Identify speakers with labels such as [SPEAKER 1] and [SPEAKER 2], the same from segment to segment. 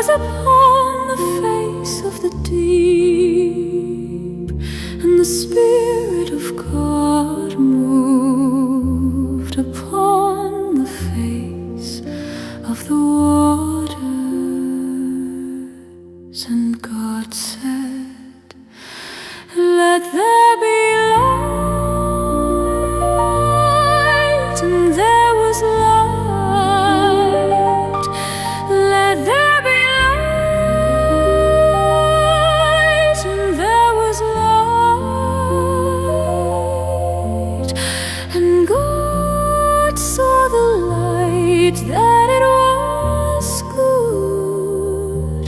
[SPEAKER 1] upon the face of the deep, and the Spirit of God moved upon the face of the waters. And God said, "Let there be light," and there was light. Let there be light, and there was light. And God saw the light, that it was good.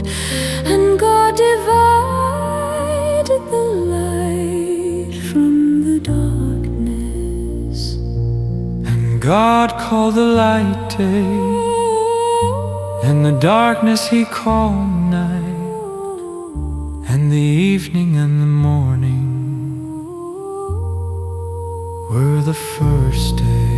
[SPEAKER 1] And God divided the light from the darkness.
[SPEAKER 2] And God called the light day, and the darkness He called night. And the evening and the morning were the first day.